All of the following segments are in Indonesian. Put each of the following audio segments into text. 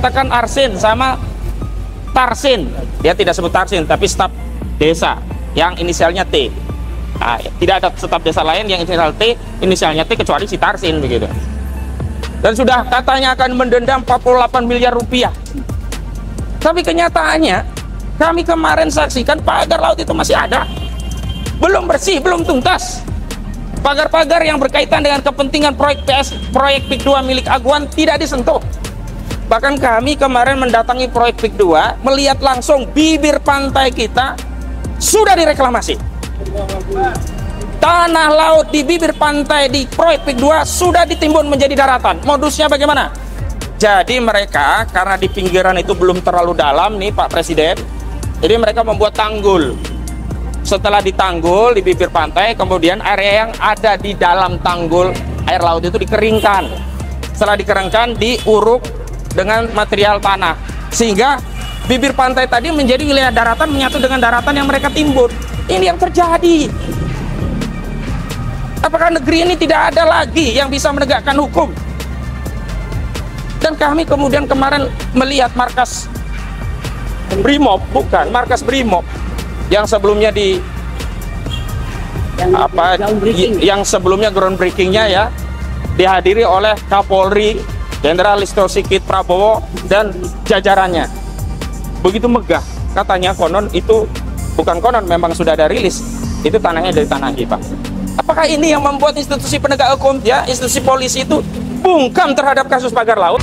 katakan Arsin sama Tarsin, dia tidak sebut Tarsin tapi staf desa yang inisialnya T. Nah, tidak ada staf desa lain yang inisial T, inisialnya T kecuali si Tarsin begitu. Dan sudah katanya akan mendenda 48 miliar rupiah. Tapi kenyataannya kami kemarin saksikan pagar laut itu masih ada, belum bersih, belum tuntas. Pagar-pagar yang berkaitan dengan kepentingan proyek PIK 2 milik Aguan tidak disentuh. Bahkan kami kemarin mendatangi proyek PIK 2, melihat langsung bibir pantai kita sudah direklamasi. Tanah laut di bibir pantai di proyek PIK 2 sudah ditimbun menjadi daratan. Modusnya bagaimana? Jadi mereka, karena di pinggiran itu belum terlalu dalam nih Pak Presiden, jadi mereka membuat tanggul. Setelah ditanggul di bibir pantai, kemudian area yang ada di dalam tanggul air laut itu dikeringkan. Setelah dikeringkan, diuruk dengan material tanah, sehingga bibir pantai tadi menjadi wilayah daratan menyatu dengan daratan yang mereka timbun. Ini yang terjadi. Apakah negeri ini tidak ada lagi yang bisa menegakkan hukum? Dan kami kemudian kemarin melihat markas Brimob, bukan markas Brimob yang sebelumnya yang sebelumnya groundbreakingnya ya dihadiri oleh Kapolri Jenderal Listio Sigit Prabowo dan jajarannya. Begitu megah, katanya konon itu, bukan konon, memang sudah ada rilis, itu tanahnya dari tanah kita. Apakah ini yang membuat institusi penegak hukum, ya, institusi polisi itu bungkam terhadap kasus pagar laut?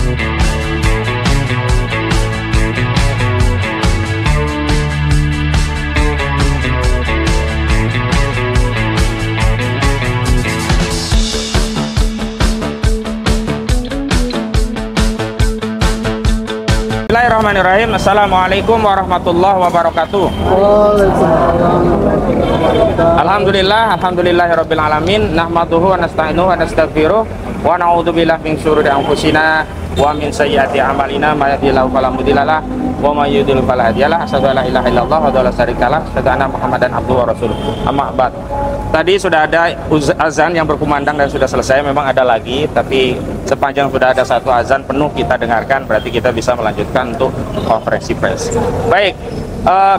Bismillahirrahmanirrahim. Assalamualaikum warahmatullahi wabarakatuh. Alhamdulillahirabbil alamin. Nahmaduhu wa nasta'inuhu wa nastaghfiruh wa na'udzu billahi min syururi anfusina wa min sayyiati a'malina may yahdihillahu fala mudhillalah wa may yudhlil fala hadiyalah. Asyhadu an la ilaha illallah wa la syarikalah, asyhadu anna Muhammadan abduhu wa rasuluh. Amma ba'd. Tadi sudah ada azan yang berkumandang dan sudah selesai. Memang ada lagi, tapi sepanjang sudah ada satu azan penuh kita dengarkan, berarti kita bisa melanjutkan untuk konferensi pers. Baik,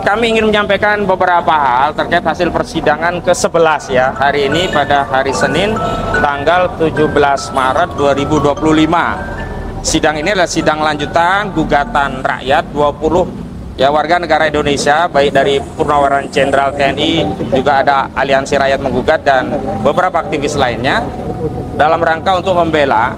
kami ingin menyampaikan beberapa hal terkait hasil persidangan ke-11 ya, hari ini pada hari Senin tanggal 17 Maret 2025. Sidang ini adalah sidang lanjutan gugatan rakyat 20 ya warga negara Indonesia, baik dari Purnaweran Jenderal TNI, juga ada Aliansi Rakyat Menggugat dan beberapa aktivis lainnya dalam rangka untuk membela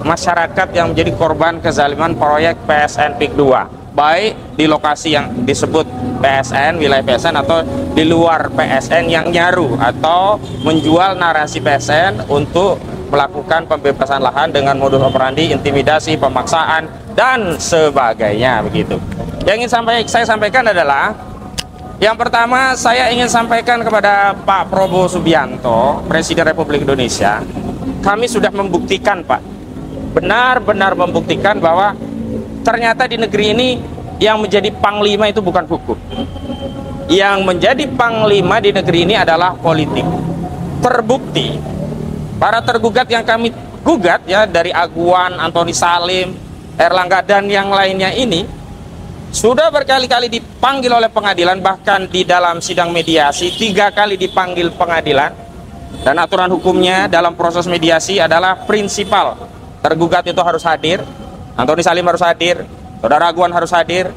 masyarakat yang menjadi korban kezaliman proyek PSN PIK 2, baik di lokasi yang disebut PSN, wilayah PSN, atau di luar PSN yang nyaru atau menjual narasi PSN untuk melakukan pembebasan lahan dengan modus operandi intimidasi, pemaksaan, dan sebagainya begitu. Yang ingin saya sampaikan adalah, yang pertama saya ingin sampaikan kepada Pak Prabowo Subianto, Presiden Republik Indonesia, kami sudah membuktikan Pak, benar-benar membuktikan bahwa ternyata di negeri ini yang menjadi panglima itu bukan hukum. Yang menjadi panglima di negeri ini adalah politik. Terbukti, para tergugat yang kami gugat ya, dari Aguan, Antoni Salim, Erlangga dan yang lainnya ini sudah berkali-kali dipanggil oleh pengadilan, bahkan di dalam sidang mediasi 3 kali dipanggil pengadilan. Dan aturan hukumnya dalam proses mediasi adalah prinsipal tergugat itu harus hadir, Antoni Salim harus hadir, Saudara Aguan harus hadir,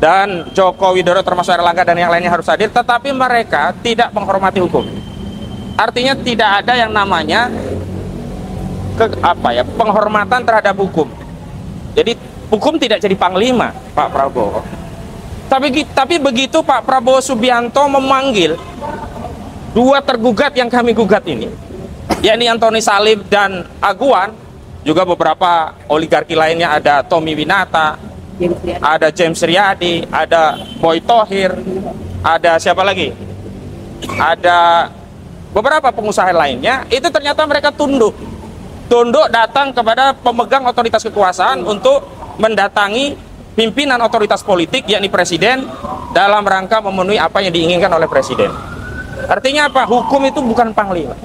dan Joko Widodo termasuk Erlangga dan yang lainnya harus hadir, tetapi mereka tidak menghormati hukum. Artinya tidak ada yang namanya penghormatan terhadap hukum. Jadi hukum tidak jadi panglima Pak Prabowo. Tapi begitu Pak Prabowo Subianto memanggil 2 tergugat yang kami gugat ini, yakni Antoni Salim dan Aguan, juga beberapa oligarki lainnya, ada Tommy Winata, ada James Riyadi, ada Boy Thohir, ada siapa lagi? Ada beberapa pengusaha lainnya, itu ternyata mereka tunduk datang kepada pemegang otoritas kekuasaan untuk mendatangi pimpinan otoritas politik, yakni presiden, dalam rangka memenuhi apa yang diinginkan oleh presiden. Artinya apa? Hukum itu bukan panglima.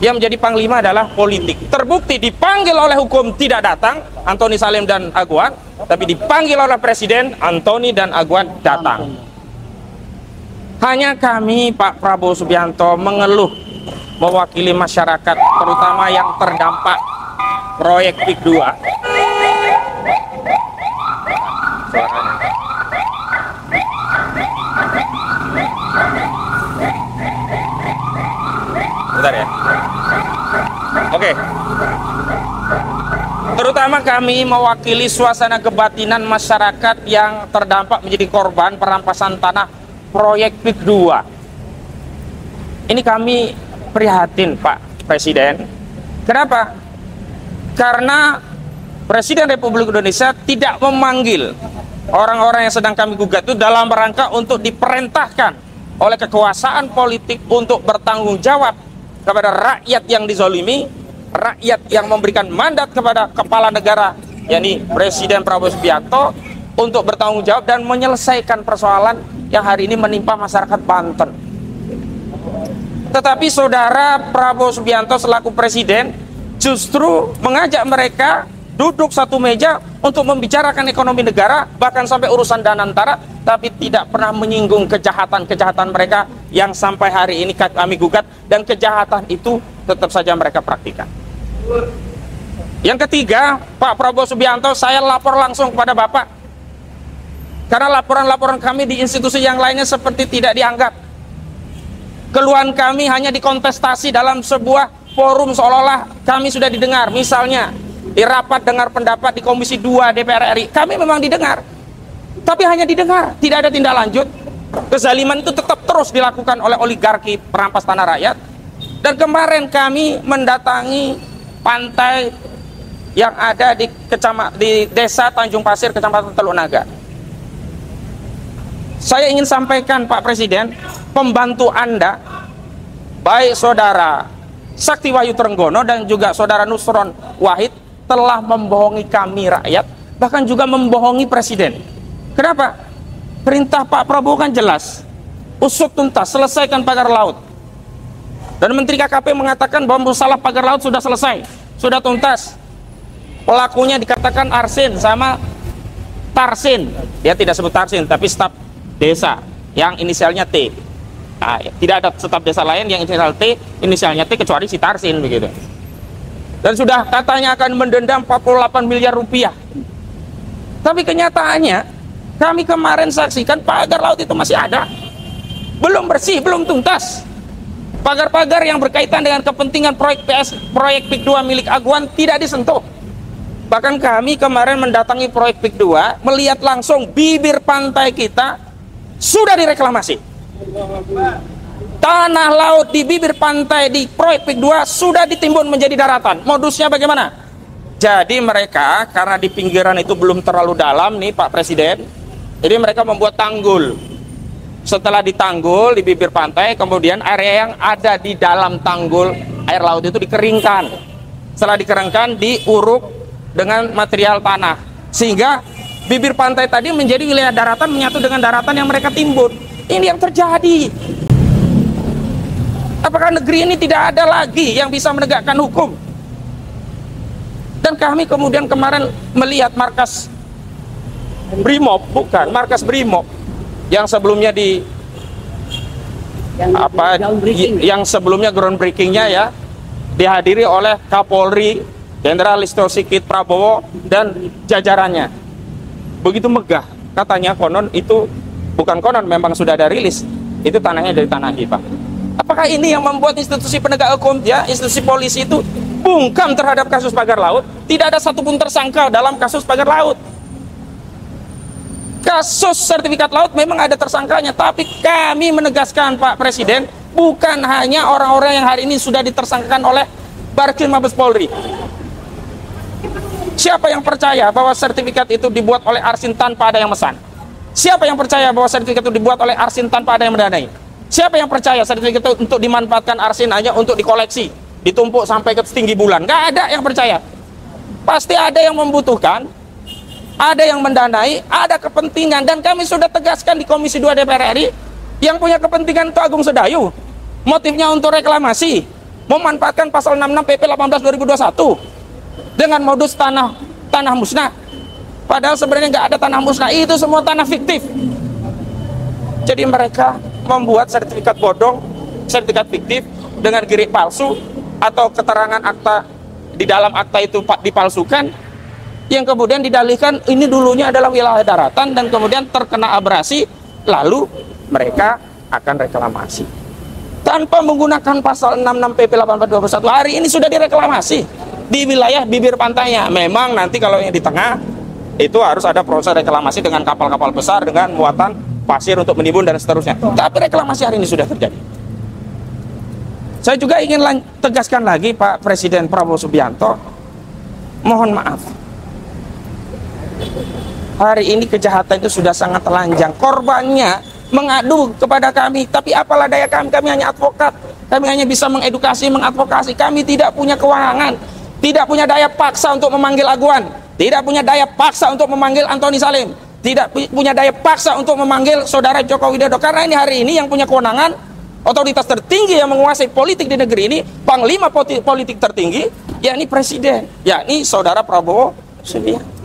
yang menjadi panglima adalah politik. Terbukti dipanggil oleh hukum tidak datang, Antoni Salim dan Aguan, tapi dipanggil oleh Presiden, Antoni dan Aguan datang. Hanya kami, Pak Prabowo Subianto, mengeluh mewakili masyarakat, terutama yang terdampak proyek PIK 2. Suaranya. Bentar ya. Oke. Terutama kami mewakili suasana kebatinan masyarakat yang terdampak menjadi korban perampasan tanah proyek PIK 2. Ini kami prihatin, Pak Presiden. Kenapa? Karena Presiden Republik Indonesia tidak memanggil orang-orang yang sedang kami gugat itu dalam rangka untuk diperintahkan oleh kekuasaan politik untuk bertanggung jawab kepada rakyat yang dizolimi, rakyat yang memberikan mandat kepada kepala negara, yakni Presiden Prabowo Subianto, untuk bertanggung jawab dan menyelesaikan persoalan yang hari ini menimpa masyarakat Banten. Tetapi saudara Prabowo Subianto selaku Presiden justru mengajak mereka duduk satu meja untuk membicarakan ekonomi negara, bahkan sampai urusan Danantara, tapi tidak pernah menyinggung kejahatan-kejahatan mereka yang sampai hari ini kami gugat, dan kejahatan itu tetap saja mereka praktikan. Yang ketiga, Pak Prabowo Subianto, saya lapor langsung kepada Bapak, karena laporan-laporan kami di institusi yang lainnya seperti tidak dianggap. Keluhan kami hanya dikontestasi dalam sebuah forum seolah-olah kami sudah didengar. Misalnya di rapat dengar pendapat di Komisi 2 DPR RI, kami memang didengar, tapi hanya didengar, tidak ada tindak lanjut. Kezaliman itu tetap terus dilakukan oleh oligarki perampas tanah rakyat. Dan kemarin kami mendatangi pantai yang ada di Desa Tanjung Pasir, Kecamatan Teluk Naga. Saya ingin sampaikan, Pak Presiden, pembantu Anda, baik saudara Sakti Wahyu Trenggono dan juga saudara Nusron Wahid, telah membohongi kami rakyat, bahkan juga membohongi Presiden. Kenapa? Perintah Pak Prabowo kan jelas, usut tuntas, selesaikan pagar laut. Dan Menteri KKP mengatakan bahwa masalah pagar laut sudah selesai, sudah tuntas. Pelakunya dikatakan Arsin sama Tarsin. Dia tidak sebut Tarsin, tapi staf desa yang inisialnya T. Nah, tidak ada staf desa lain yang inisial T, inisialnya T, kecuali si Tarsin begitu. Dan sudah katanya akan mendendam 48 miliar rupiah. Tapi kenyataannya kami kemarin saksikan pagar laut itu masih ada, belum bersih, belum tuntas. Pagar-pagar yang berkaitan dengan kepentingan proyek PIK 2 milik Aguan tidak disentuh. Bahkan kami kemarin mendatangi proyek PIK 2, melihat langsung bibir pantai kita sudah direklamasi. Tanah laut di bibir pantai di proyek PIK 2 sudah ditimbun menjadi daratan. Modusnya bagaimana? Jadi mereka, karena di pinggiran itu belum terlalu dalam nih Pak Presiden, jadi mereka membuat tanggul. Setelah ditanggul di bibir pantai, kemudian area yang ada di dalam tanggul air laut itu dikeringkan. Setelah dikeringkan, diuruk dengan material tanah, sehingga bibir pantai tadi menjadi wilayah daratan, menyatu dengan daratan yang mereka timbun. Ini yang terjadi. Apakah negeri ini tidak ada lagi yang bisa menegakkan hukum? Dan kami kemudian kemarin melihat markas Brimob, bukan markas Brimob yang sebelumnya yang sebelumnya groundbreakingnya ya dihadiri oleh Kapolri Jenderal Listio Sigit Prabowo dan jajarannya. Begitu megah, katanya konon itu, bukan konon, memang sudah ada rilis, itu tanahnya dari tanah kita. Apakah ini yang membuat institusi penegak hukum, ya, institusi polisi itu bungkam terhadap kasus pagar laut? Tidak ada satupun tersangka dalam kasus pagar laut. Kasus sertifikat laut memang ada tersangkanya, tapi kami menegaskan Pak Presiden, bukan hanya orang-orang yang hari ini sudah ditersangkakan oleh Barkrim Mabes Polri. Siapa yang percaya bahwa sertifikat itu dibuat oleh Arsin tanpa ada yang mesan? Siapa yang percaya bahwa sertifikat itu dibuat oleh Arsin tanpa ada yang mendanai? Siapa yang percaya sertifikat itu untuk dimanfaatkan Arsin hanya untuk dikoleksi, ditumpuk sampai ke setinggi bulan? Nggak ada yang percaya. Pasti ada yang membutuhkan, ada yang mendanai, ada kepentingan. Dan kami sudah tegaskan di Komisi 2 DPR RI, yang punya kepentingan itu Agung Sedayu. Motifnya untuk reklamasi. memanfaatkan pasal 66 PP 18 2021 dengan modus tanah musnah. Padahal sebenarnya nggak ada tanah musnah, itu semua tanah fiktif. Jadi mereka membuat sertifikat bodong, sertifikat fiktif dengan girik palsu atau keterangan akta di dalam akta itu dipalsukan, yang kemudian didalihkan ini dulunya adalah wilayah daratan dan kemudian terkena abrasi, lalu mereka akan reklamasi tanpa menggunakan pasal 66 PP 1821. Hari ini sudah direklamasi di wilayah bibir pantainya. Memang nanti kalau yang di tengah itu harus ada proses reklamasi dengan kapal-kapal besar dengan muatan pasir untuk menimbun dan seterusnya. Tapi reklamasi hari ini sudah terjadi. Saya juga ingin tegaskan lagi, Pak Presiden Prabowo Subianto, mohon maaf. Hari ini kejahatan itu sudah sangat telanjang. Korbannya mengadu kepada kami, tapi apalah daya kami hanya advokat. Kami hanya bisa mengedukasi, mengadvokasi. Kami tidak punya kewenangan, tidak punya daya paksa untuk memanggil aguan, tidak punya daya paksa untuk memanggil Antoni Salim, tidak punya daya paksa untuk memanggil saudara Joko Widodo. Karena ini hari ini yang punya kewenangan, otoritas tertinggi yang menguasai politik di negeri ini, panglima politik tertinggi, yakni presiden, yakni saudara Prabowo Subianto.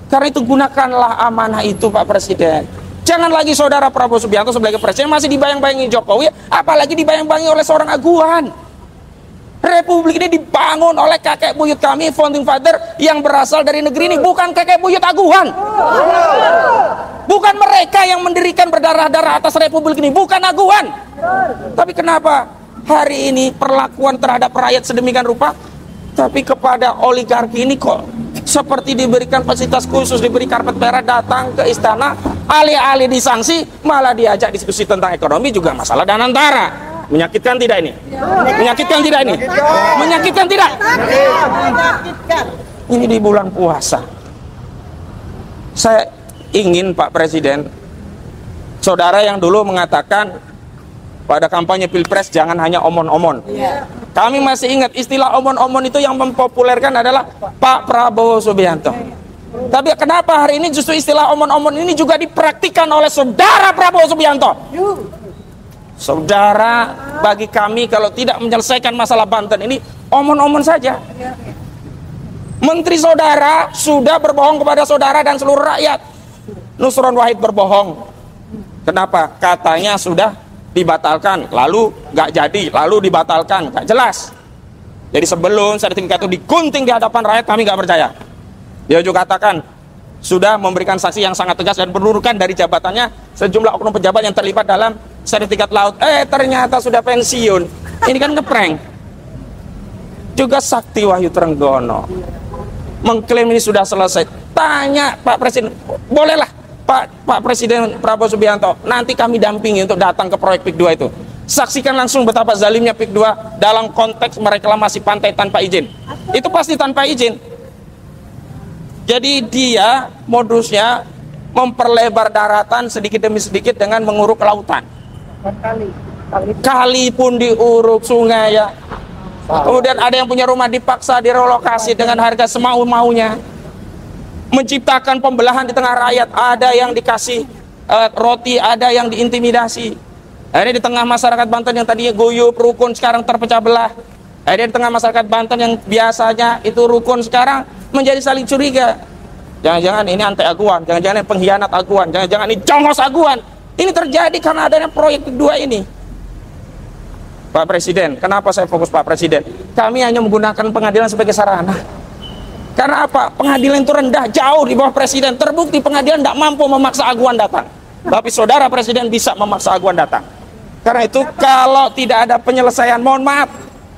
Karena itu gunakanlah amanah itu, Pak Presiden. Jangan lagi saudara Prabowo Subianto sebagai presiden masih dibayang-bayangi Jokowi, apalagi dibayang-bayangi oleh seorang aguan. Republik ini dibangun oleh kakek buyut kami, founding father yang berasal dari negeri ini, bukan kakek buyut aguan. Bukan mereka yang mendirikan berdarah-darah atas republik ini, bukan aguan. Tapi kenapa hari ini perlakuan terhadap rakyat sedemikian rupa, tapi kepada oligarki ini kok seperti diberikan fasilitas khusus, diberi karpet merah, datang ke istana, alih-alih disanksi malah diajak diskusi tentang ekonomi juga masalah Danantara. Menyakitkan tidak ini? Menyakitkan tidak ini? Menyakitkan tidak? Ini di bulan puasa. Saya ingin, Pak Presiden, saudara yang dulu mengatakan pada kampanye Pilpres jangan hanya omon-omon. Kami masih ingat istilah omon-omon itu yang mempopulerkan adalah Pak Prabowo Subianto. Tapi kenapa hari ini justru istilah omon-omon ini juga dipraktikkan oleh saudara Prabowo Subianto? Saudara, bagi kami kalau tidak menyelesaikan masalah Banten ini omon-omon saja. Menteri saudara sudah berbohong kepada saudara dan seluruh rakyat. Nusron Wahid berbohong. Kenapa? Katanya sudah dibatalkan, lalu nggak jadi, lalu dibatalkan, nggak jelas. Jadi sebelum sertifikat itu digunting di hadapan rakyat, kami nggak percaya. Dia juga katakan sudah memberikan saksi yang sangat tegas dan penunjukan dari jabatannya sejumlah oknum pejabat yang terlibat dalam sertifikat laut. Ternyata sudah pensiun. Ini kan ngeprank. Juga Sakti Wahyu Trenggono mengklaim ini sudah selesai. Tanya Pak Presiden, bolehlah Pak Presiden Prabowo Subianto, nanti kami dampingi untuk datang ke proyek PIK 2 itu. Saksikan langsung betapa zalimnya PIK 2 dalam konteks mereklamasi pantai tanpa izin. Itu pasti tanpa izin. Jadi dia modusnya memperlebar daratan sedikit demi sedikit dengan menguruk lautan. Kali pun diuruk, sungai ya. Kemudian ada yang punya rumah dipaksa direlokasi dengan harga semau-maunya. Menciptakan pembelahan di tengah rakyat, ada yang dikasih roti, ada yang diintimidasi. Ada di tengah masyarakat Banten yang tadinya guyup rukun sekarang terpecah belah. Ada di tengah masyarakat Banten yang biasanya itu rukun sekarang menjadi saling curiga. Jangan-jangan ini anti aguan, jangan-jangan ini pengkhianat aguan, jangan-jangan ini congos aguan. Ini terjadi karena adanya proyek kedua ini. Pak Presiden, kenapa saya fokus Pak Presiden? Kami hanya menggunakan pengadilan sebagai sarana. Karena apa? Pengadilan itu rendah, jauh di bawah Presiden. Terbukti pengadilan tidak mampu memaksa aguan datang. Tapi saudara Presiden bisa memaksa aguan datang. Karena itu kalau tidak ada penyelesaian, mohon maaf,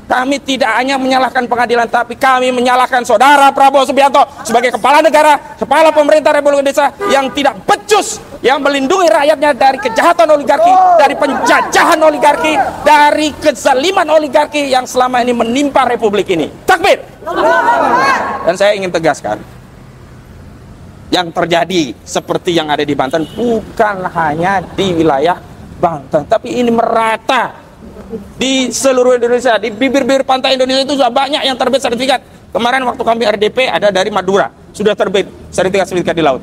kami tidak hanya menyalahkan pengadilan, tapi kami menyalahkan saudara Prabowo Subianto sebagai kepala negara, kepala pemerintah Republik Indonesia yang tidak becus, yang melindungi rakyatnya dari kejahatan oligarki, dari penjajahan oligarki, dari kezaliman oligarki yang selama ini menimpa Republik ini. Takbir! Dan saya ingin tegaskan, yang terjadi seperti yang ada di Banten bukan hanya di wilayah Banten, tapi ini merata di seluruh Indonesia. Di bibir-bibir pantai Indonesia itu sudah banyak yang terbit sertifikat. Kemarin waktu kami RDP ada dari Madura, sudah terbit sertifikat di laut.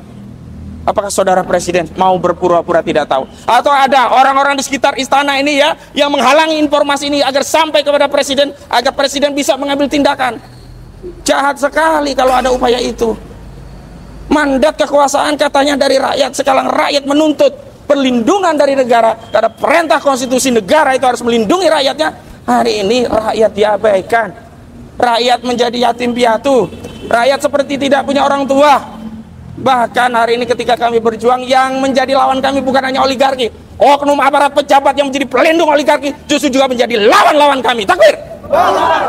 Apakah saudara presiden mau berpura-pura tidak tahu? Atau ada orang-orang di sekitar istana ini ya yang menghalangi informasi ini agar sampai kepada presiden, agar presiden bisa mengambil tindakan? Jahat sekali kalau ada upaya itu. Mandat kekuasaan katanya dari rakyat, sekarang rakyat menuntut perlindungan dari negara karena perintah konstitusi negara itu harus melindungi rakyatnya. Hari ini rakyat diabaikan, rakyat menjadi yatim piatu, rakyat seperti tidak punya orang tua. Bahkan hari ini ketika kami berjuang, yang menjadi lawan kami bukan hanya oligarki, oknum aparat pejabat yang menjadi pelindung oligarki justru juga menjadi lawan-lawan kami. Takbir.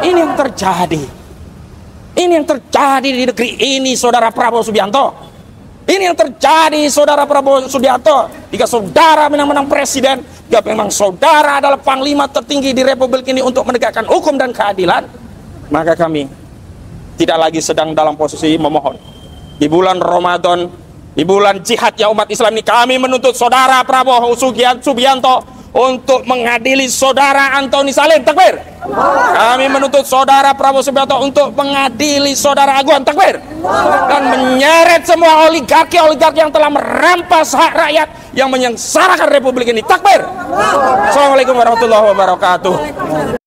Ini yang terjadi. Ini yang terjadi di negeri ini, saudara Prabowo Subianto. Ini yang terjadi, saudara Prabowo Subianto. Jika saudara menang-menang presiden, jika memang saudara adalah panglima tertinggi di republik ini untuk menegakkan hukum dan keadilan, maka kami tidak lagi sedang dalam posisi memohon. Di bulan Ramadan, di bulan jihadnya umat Islam ini, kami menuntut saudara Prabowo Subianto untuk mengadili saudara Antoni Salim. Takbir. Kami menuntut saudara Prabowo Subianto untuk mengadili saudara Aguan. Takbir. Dan menyeret semua oligarki-oligarki yang telah merampas hak rakyat, yang menyengsarakan republik ini. Takbir. Assalamualaikum warahmatullahi wabarakatuh.